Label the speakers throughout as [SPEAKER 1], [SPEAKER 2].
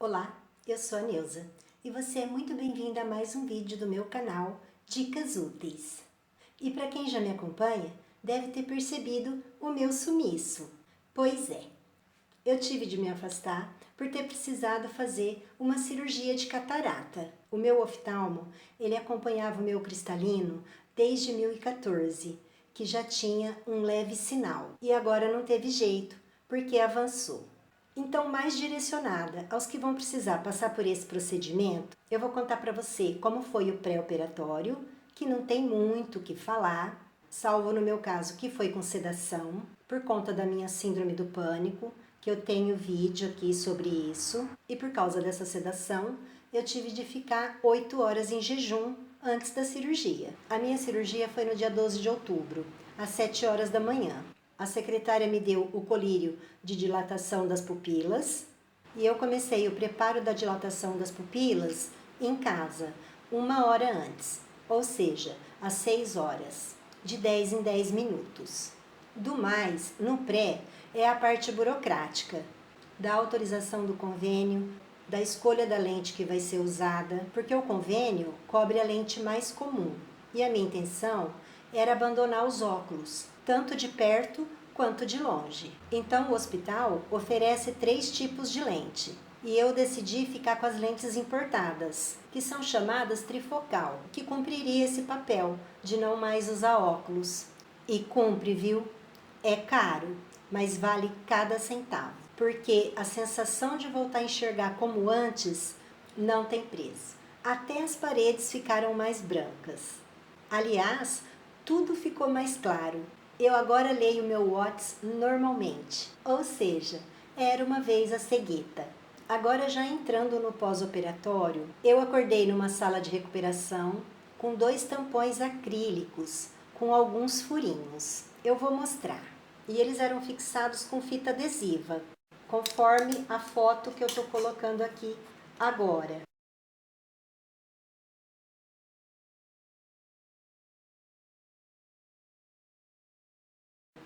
[SPEAKER 1] Olá, eu sou a Neuza e você é muito bem-vinda a mais um vídeo do meu canal Dicas Úteis. E para quem já me acompanha, deve ter percebido o meu sumiço. Pois é, eu tive de me afastar por ter precisado fazer uma cirurgia de catarata. O meu oftalmo, ele acompanhava o meu cristalino desde 2014, que já tinha um leve sinal. E agora não teve jeito, porque avançou. Então, mais direcionada aos que vão precisar passar por esse procedimento, eu vou contar para você como foi o pré-operatório, que não tem muito o que falar, salvo no meu caso que foi com sedação, por conta da minha síndrome do pânico, que eu tenho vídeo aqui sobre isso, e por causa dessa sedação, eu tive de ficar 8 horas em jejum antes da cirurgia. A minha cirurgia foi no dia 12 de outubro, às 7 horas da manhã. A secretária me deu o colírio de dilatação das pupilas e eu comecei o preparo da dilatação das pupilas em casa, 1 hora antes, ou seja, às 6 horas, de 10 em 10 minutos. Do mais, no pré, é a parte burocrática, da autorização do convênio, da escolha da lente que vai ser usada, porque o convênio cobre a lente mais comum e a minha intenção era abandonar os óculos, tanto de perto quanto de longe. Então o hospital oferece 3 tipos de lente e eu decidi ficar com as lentes importadas, que são chamadas trifocal, que cumpriria esse papel de não mais usar óculos. E cumpre, viu? É caro, mas vale cada centavo, porque a sensação de voltar a enxergar como antes não tem preço. Até as paredes ficaram mais brancas. Aliás, tudo ficou mais claro. Eu agora leio meu Whats normalmente, ou seja, era uma vez a cegueta. Agora já entrando no pós-operatório, eu acordei numa sala de recuperação com 2 tampões acrílicos, com alguns furinhos. Eu vou mostrar. E eles eram fixados com fita adesiva, conforme a foto que eu estou colocando aqui agora.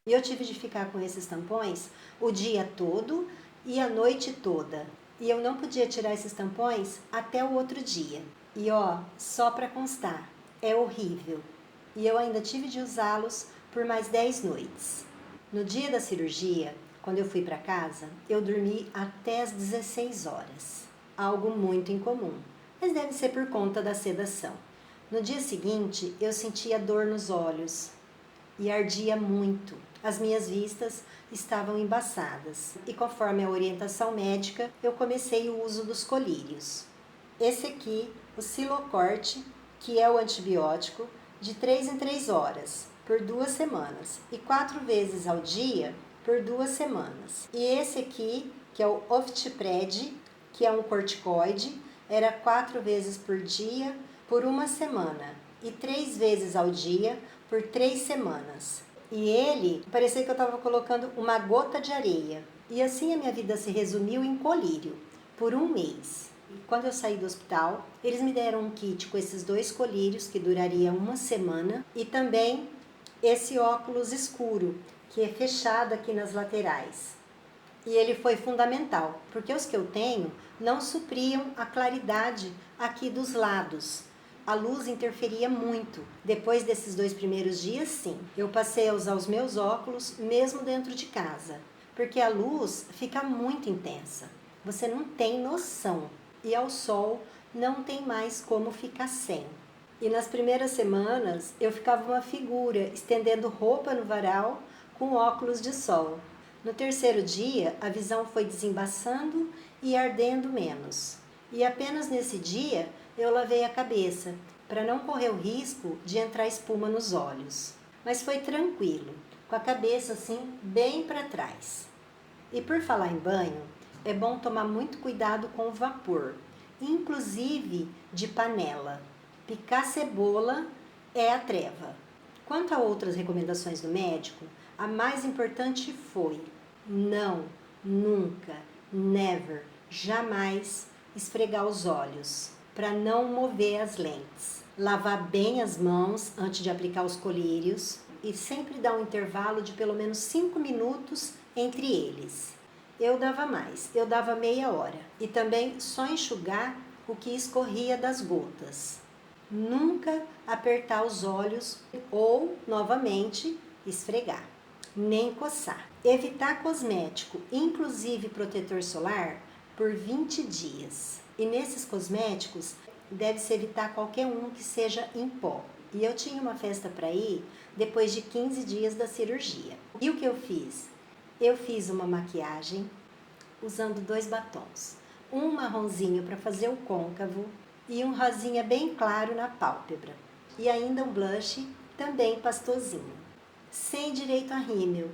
[SPEAKER 1] E eu tive de ficar com esses tampões o dia todo e a noite toda. E eu não podia tirar esses tampões até o outro dia. E ó, só para constar, é horrível. E eu ainda tive de usá-los por mais 10 noites. No dia da cirurgia, quando eu fui para casa, eu dormi até as 16 horas. Algo muito incomum, mas deve ser por conta da sedação. No dia seguinte, eu sentia dor nos olhos e ardia muito. As minhas vistas estavam embaçadas e conforme a orientação médica, eu comecei o uso dos colírios. Esse aqui, o Silocorte, que é o antibiótico, de 3 em 3 horas, por 2 semanas, e 4 vezes ao dia, por 2 semanas. E esse aqui, que é o Oftipred, que é um corticoide, era 4 vezes por dia, por 1 semana, e 3 vezes ao dia, por 3 semanas. E ele, parecia que eu estava colocando uma gota de areia. E assim a minha vida se resumiu em colírio, por 1 mês. Quando eu saí do hospital, eles me deram um kit com esses 2 colírios, que duraria 1 semana, e também esse óculos escuro, que é fechado aqui nas laterais. E ele foi fundamental, porque os que eu tenho não supriam a claridade aqui dos lados. A luz interferia muito. Depois desses 2 primeiros dias, sim, eu passei a usar os meus óculos mesmo dentro de casa, porque a luz fica muito intensa. Você não tem noção. E ao sol não tem mais como ficar sem. E nas primeiras semanas eu ficava uma figura, estendendo roupa no varal com óculos de sol. No terceiro dia, a visão foi desembaçando e ardendo menos. E apenas nesse dia eu lavei a cabeça, para não correr o risco de entrar espuma nos olhos. Mas foi tranquilo, com a cabeça assim bem para trás. E por falar em banho, é bom tomar muito cuidado com o vapor, inclusive de panela. Picar cebola é a treva. Quanto a outras recomendações do médico, a mais importante foi: não, nunca, never, jamais esfregar os olhos, para não mover as lentes. Lavar bem as mãos antes de aplicar os colírios e sempre dar um intervalo de pelo menos 5 minutos entre eles. eu dava mais, eu dava meia hora. E também só enxugar o que escorria das gotas. Nunca apertar os olhos ou, novamente, esfregar. Nem coçar. Evitar cosmético, inclusive protetor solar, por 20 dias. E nesses cosméticos, deve-se evitar qualquer um que seja em pó. E eu tinha uma festa para ir depois de 15 dias da cirurgia. E o que eu fiz? Eu fiz uma maquiagem usando 2 batons. Um marronzinho para fazer o côncavo e um rosinha bem claro na pálpebra. E ainda um blush também pastosinho. Sem direito a rímel.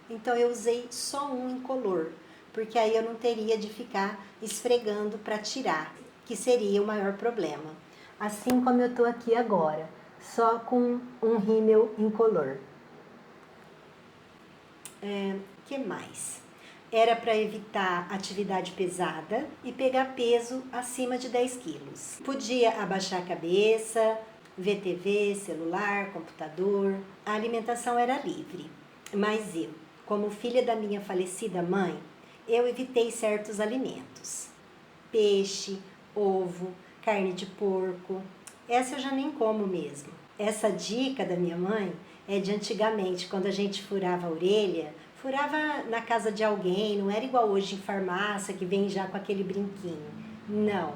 [SPEAKER 1] Então eu usei só um incolor, porque aí eu não teria de ficar esfregando para tirar, que seria o maior problema. Assim como eu estou aqui agora, só com um rímel incolor. Que mais? Era para evitar atividade pesada e pegar peso acima de 10 quilos. Podia abaixar a cabeça, ver TV, celular, computador. A alimentação era livre, mas eu, como filha da minha falecida mãe, eu evitei certos alimentos. Peixe, ovo, carne de porco. Essa eu já nem como mesmo. Essa dica da minha mãe é de antigamente, quando a gente furava a orelha, furava na casa de alguém, não era igual hoje em farmácia que vem já com aquele brinquinho. Não,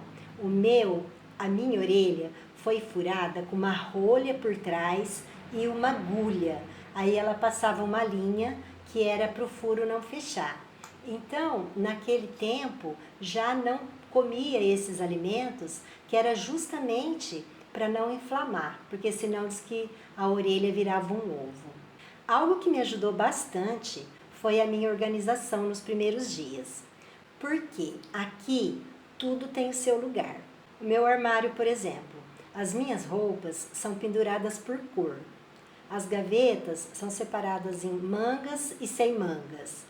[SPEAKER 1] a minha orelha foi furada com uma rolha por trás e uma agulha. Aí ela passava uma linha que era para o furo não fechar. Então, naquele tempo, já não comia esses alimentos, que era justamente para não inflamar, porque senão diz que a orelha virava um ovo. Algo que me ajudou bastante foi a minha organização nos primeiros dias. Porque aqui tudo tem o seu lugar. O meu armário, por exemplo, as minhas roupas são penduradas por cor. As gavetas são separadas em mangas e sem mangas.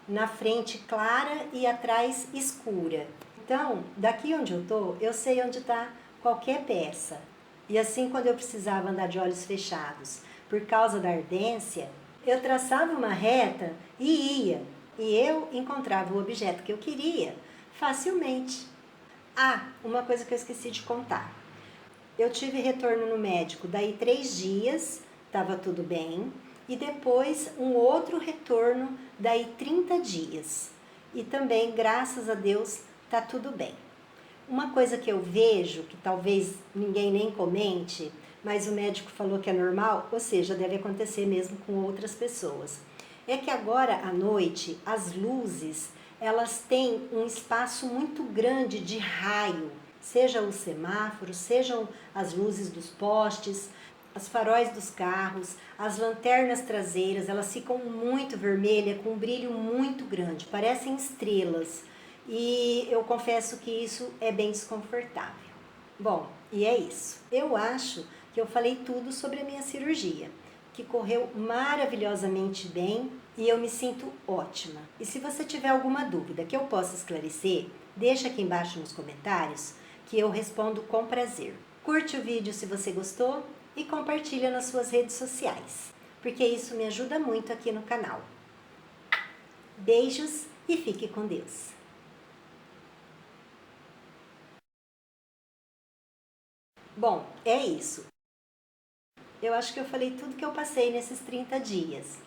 [SPEAKER 1] Na frente clara e atrás escura. Então, daqui onde eu tô, eu sei onde está qualquer peça. E assim, quando eu precisava andar de olhos fechados, por causa da ardência, eu traçava uma reta e ia. E eu encontrava o objeto que eu queria facilmente. Ah, uma coisa que eu esqueci de contar. Eu tive retorno no médico, daí 3 dias, estava tudo bem. E depois um outro retorno, daí 30 dias. E também, graças a Deus, está tudo bem. Uma coisa que eu vejo, que talvez ninguém nem comente, mas o médico falou que é normal, ou seja, deve acontecer mesmo com outras pessoas, é que agora à noite as luzes, elas têm um espaço muito grande de raio, seja o semáforo, sejam as luzes dos postes, as faróis dos carros, as lanternas traseiras, elas ficam muito vermelhas, com um brilho muito grande, parecem estrelas. E eu confesso que isso é bem desconfortável. Bom, e é isso. Eu acho que eu falei tudo sobre a minha cirurgia, que correu maravilhosamente bem e eu me sinto ótima. E se você tiver alguma dúvida que eu possa esclarecer, deixa aqui embaixo nos comentários que eu respondo com prazer. Curte o vídeo se você gostou e compartilha nas suas redes sociais, porque isso me ajuda muito aqui no canal. Beijos e fique com Deus! Bom, é isso. Eu acho que eu falei tudo que eu passei nesses 30 dias.